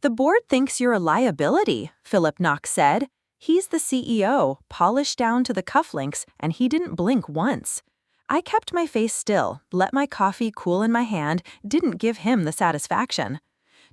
The board thinks you're a liability, Philip Knox said. He's the CEO, polished down to the cufflinks, and he didn't blink once. I kept my face still, let my coffee cool in my hand, didn't give him the satisfaction.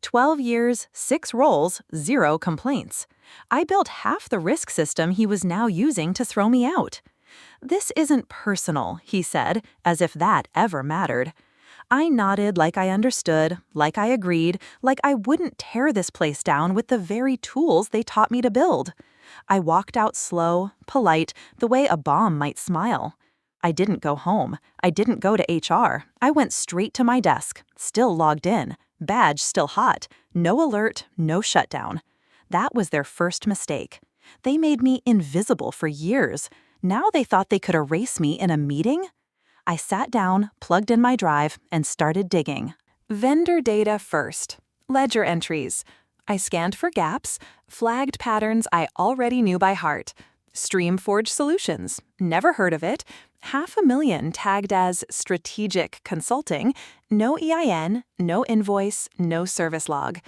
12 years, 6 roles, 0 complaints. I built half the risk system he was now using to throw me out. "This isn't personal," he said, as if that ever mattered. I nodded like I understood, like I agreed, like I wouldn't tear this place down with the very tools they taught me to build. I walked out slow, polite, the way a bomb might smile. I didn't go home. I didn't go to HR. I went straight to my desk, still logged in, badge still hot, no alert, no shutdown. That was their first mistake. They made me invisible for years. Now they thought they could erase me in a meeting? I sat down, plugged in my drive, and started digging. Vendor data first. Ledger entries. I scanned for gaps, flagged patterns I already knew by heart. Streamforge Solutions. Never heard of it. $500,000 tagged as strategic consulting. No EIN, no invoice, no service log.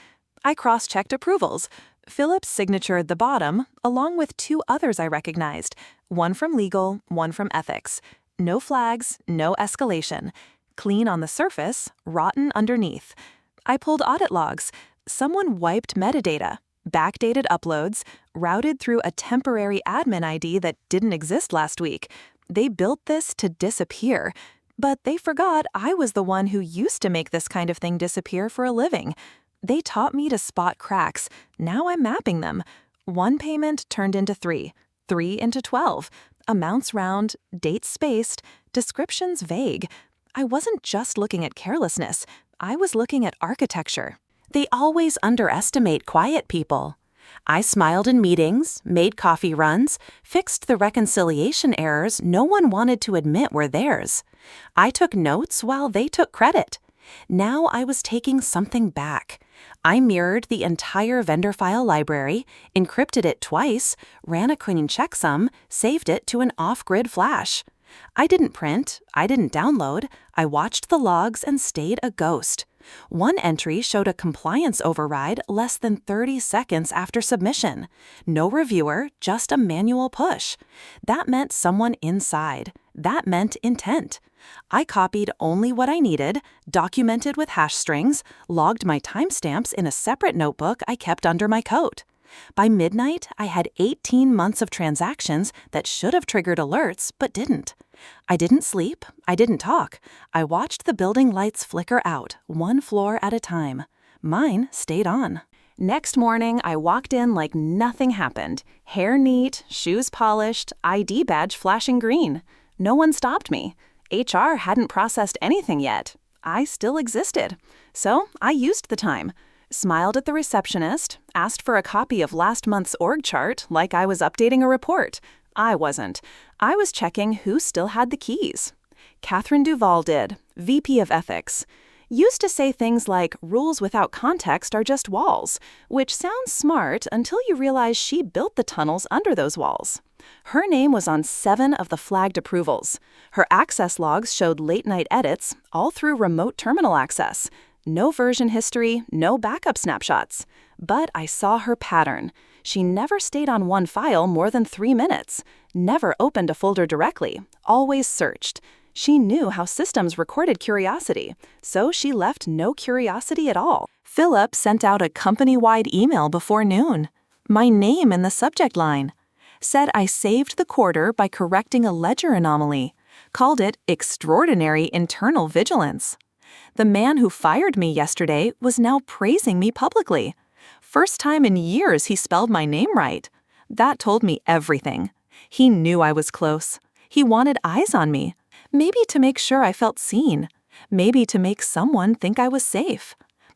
I cross-checked approvals. Philip's signature at the bottom, along with 2 others I recognized. One from legal, one from ethics. No flags, no escalation. Clean on the surface, rotten underneath. I pulled audit logs. Someone wiped metadata, backdated uploads, routed through a temporary admin ID that didn't exist last week. They built this to disappear. But they forgot I was the one who used to make this kind of thing disappear for a living. They taught me to spot cracks. Now I'm mapping them. 1 payment turned into 3, 3 into 12. Amounts round, dates spaced, descriptions vague. I wasn't just looking at carelessness. I was looking at architecture. They always underestimate quiet people. I smiled in meetings, made coffee runs, fixed the reconciliation errors no one wanted to admit were theirs. I took notes while they took credit. Now I was taking something back. I mirrored the entire vendor file library, encrypted it twice, ran a clean checksum, saved it to an off-grid flash. I didn't print, I didn't download, I watched the logs and stayed a ghost. One entry showed a compliance override less than 30 seconds after submission. No reviewer, just a manual push. That meant someone inside. That meant intent. I copied only what I needed, documented with hash strings, logged my timestamps in a separate notebook I kept under my coat. By midnight, I had 18 months of transactions that should have triggered alerts but didn't. I didn't sleep, I didn't talk. I watched the building lights flicker out, 1 floor at a time. Mine stayed on. Next morning, I walked in like nothing happened. Hair neat, shoes polished, ID badge flashing green. No one stopped me. HR hadn't processed anything yet. I still existed. So I used the time. Smiled at the receptionist, asked for a copy of last month's org chart like I was updating a report. I wasn't. I was checking who still had the keys. Catherine Duval did, VP of Ethics. Used to say things like rules without context are just walls, which sounds smart until you realize she built the tunnels under those walls. Her name was on 7 of the flagged approvals. Her access logs showed late-night edits, all through remote terminal access. No version history, no backup snapshots. But I saw her pattern. She never stayed on one file more than 3 minutes. Never opened a folder directly. Always searched. She knew how systems recorded curiosity, so she left no curiosity at all. Philip sent out a company-wide email before noon. My name in the subject line. Said I saved the quarter by correcting a ledger anomaly. Called it extraordinary internal vigilance. The man who fired me yesterday was now praising me publicly. First time in years he spelled my name right. That told me everything. He knew I was close. He wanted eyes on me. Maybe to make sure I felt seen. Maybe to make someone think I was safe.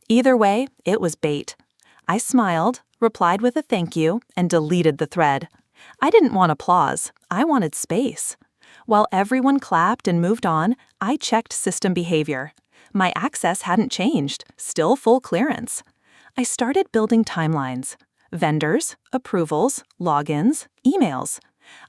Either way, it was bait. I smiled, replied with a thank you, and deleted the thread. I didn't want applause. I wanted space. While everyone clapped and moved on, I checked system behavior. My access hadn't changed, still full clearance. I started building timelines. Vendors, approvals, logins, emails.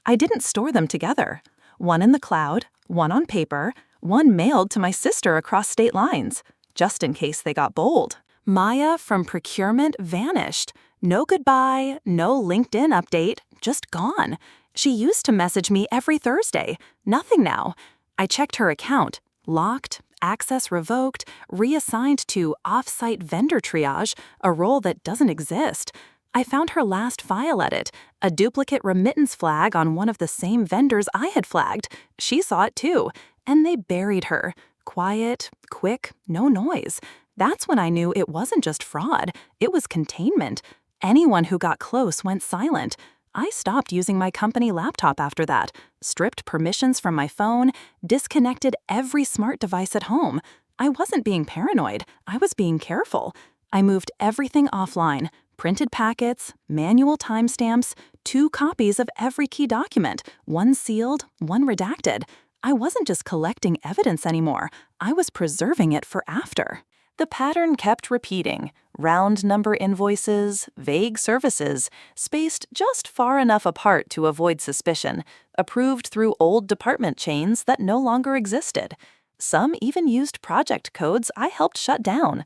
I didn't store them together. One in the cloud, one on paper, one mailed to my sister across state lines, just in case they got bold. Maya from procurement vanished. No goodbye, no LinkedIn update, just gone. She used to message me every Thursday. Nothing now. I checked her account. Locked, access revoked, reassigned to off-site vendor triage, a role that doesn't exist. I found her last file edit, a duplicate remittance flag on one of the same vendors I had flagged. She saw it too, and they buried her. Quiet, quick, no noise. That's when I knew it wasn't just fraud, it was containment. Anyone who got close went silent. I stopped using my company laptop after that, stripped permissions from my phone, disconnected every smart device at home. I wasn't being paranoid, I was being careful. I moved everything offline, printed packets, manual timestamps, 2 copies of every key document, one sealed, one redacted. I wasn't just collecting evidence anymore, I was preserving it for after. The pattern kept repeating. Round number invoices, vague services, spaced just far enough apart to avoid suspicion, approved through old department chains that no longer existed. Some even used project codes I helped shut down.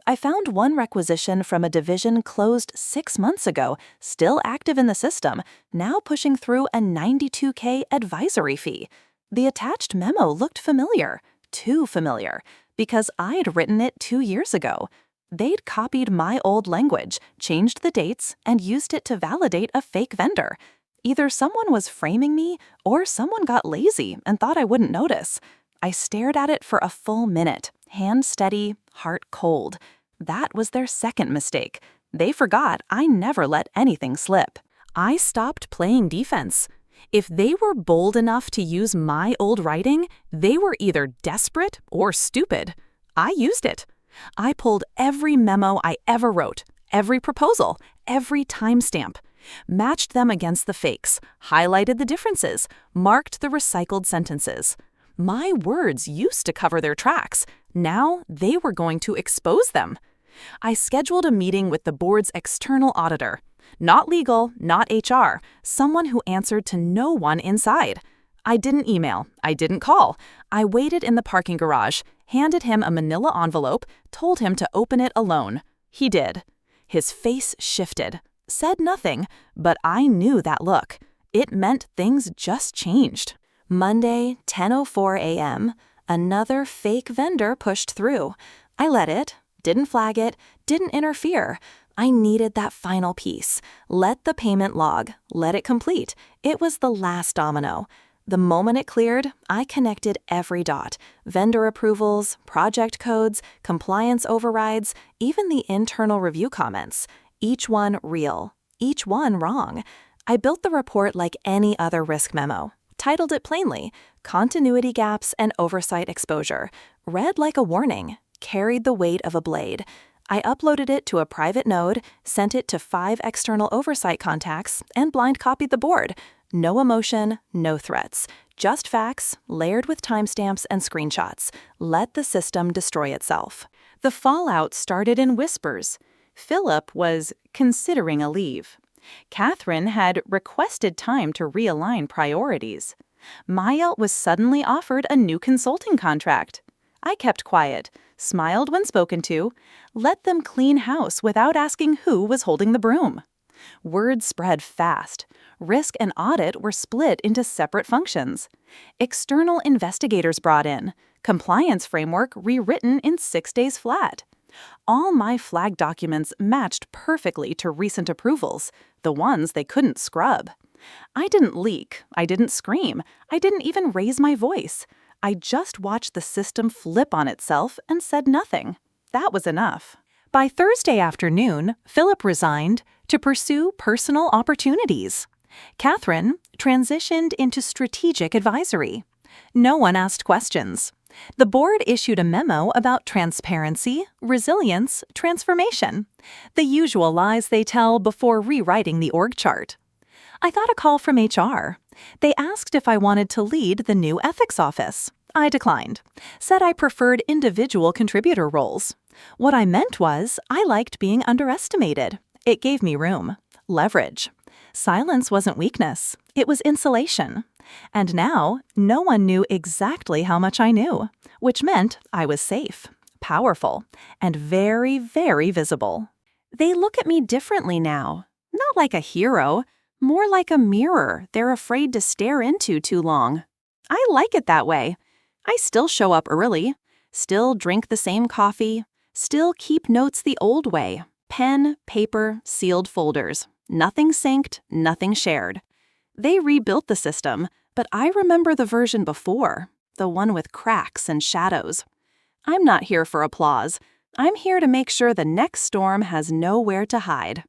I found one requisition from a division closed 6 months ago, still active in the system, now pushing through a $92K advisory fee. The attached memo looked familiar, too familiar, because I'd written it 2 years ago. They'd copied my old language, changed the dates, and used it to validate a fake vendor. Either someone was framing me, or someone got lazy and thought I wouldn't notice. I stared at it for a full minute, hand steady, heart cold. That was their second mistake. They forgot I never let anything slip. I stopped playing defense. If they were bold enough to use my old writing, they were either desperate or stupid. I used it. I pulled every memo I ever wrote, every proposal, every timestamp, matched them against the fakes, highlighted the differences, marked the recycled sentences. My words used to cover their tracks. Now they were going to expose them. I scheduled a meeting with the board's external auditor. Not legal, not HR, someone who answered to no one inside. I didn't email, I didn't call. I waited in the parking garage, handed him a manila envelope, told him to open it alone. He did. His face shifted, said nothing, but I knew that look. It meant things just changed. Monday, 10:04 a.m., another fake vendor pushed through. I let it, didn't flag it, didn't interfere. I needed that final piece. Let the payment log, let it complete. It was the last domino. The moment it cleared, I connected every dot. Vendor approvals, project codes, compliance overrides, even the internal review comments. Each one real, each one wrong. I built the report like any other risk memo. Titled it plainly, Continuity Gaps and Oversight Exposure. Read like a warning, carried the weight of a blade. I uploaded it to a private node, sent it to 5 external oversight contacts, and blind copied the board. No emotion, no threats. Just facts, layered with timestamps and screenshots. Let the system destroy itself. The fallout started in whispers. Philip was considering a leave. Catherine had requested time to realign priorities. Maya was suddenly offered a new consulting contract. I kept quiet, smiled when spoken to, let them clean house without asking who was holding the broom. Word spread fast. Risk and audit were split into separate functions. External investigators brought in. Compliance framework rewritten in 6 days flat. All my flag documents matched perfectly to recent approvals, the ones they couldn't scrub. I didn't leak, I didn't scream, I didn't even raise my voice. I just watched the system flip on itself and said nothing. That was enough. By Thursday afternoon, Philip resigned to pursue personal opportunities. Catherine transitioned into strategic advisory. No one asked questions. The board issued a memo about transparency, resilience, transformation. The usual lies they tell before rewriting the org chart. I got a call from HR. They asked if I wanted to lead the new ethics office. I declined. Said I preferred individual contributor roles. What I meant was I liked being underestimated. It gave me room. Leverage. Silence wasn't weakness. It was insulation. And now, no one knew exactly how much I knew, which meant I was safe. powerful, and very, very visible. They look at me differently now. Not like a hero, more like a mirror they're afraid to stare into too long. I like it that way. I still show up early, still drink the same coffee, still keep notes the old way. Pen, paper, sealed folders. Nothing synced, nothing shared. They rebuilt the system, but I remember the version before, the one with cracks and shadows. I'm not here for applause. I'm here to make sure the next storm has nowhere to hide.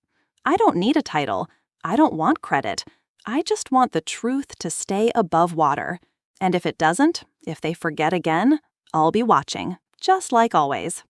I don't need a title. I don't want credit. I just want the truth to stay above water. And if it doesn't, if they forget again, I'll be watching, just like always.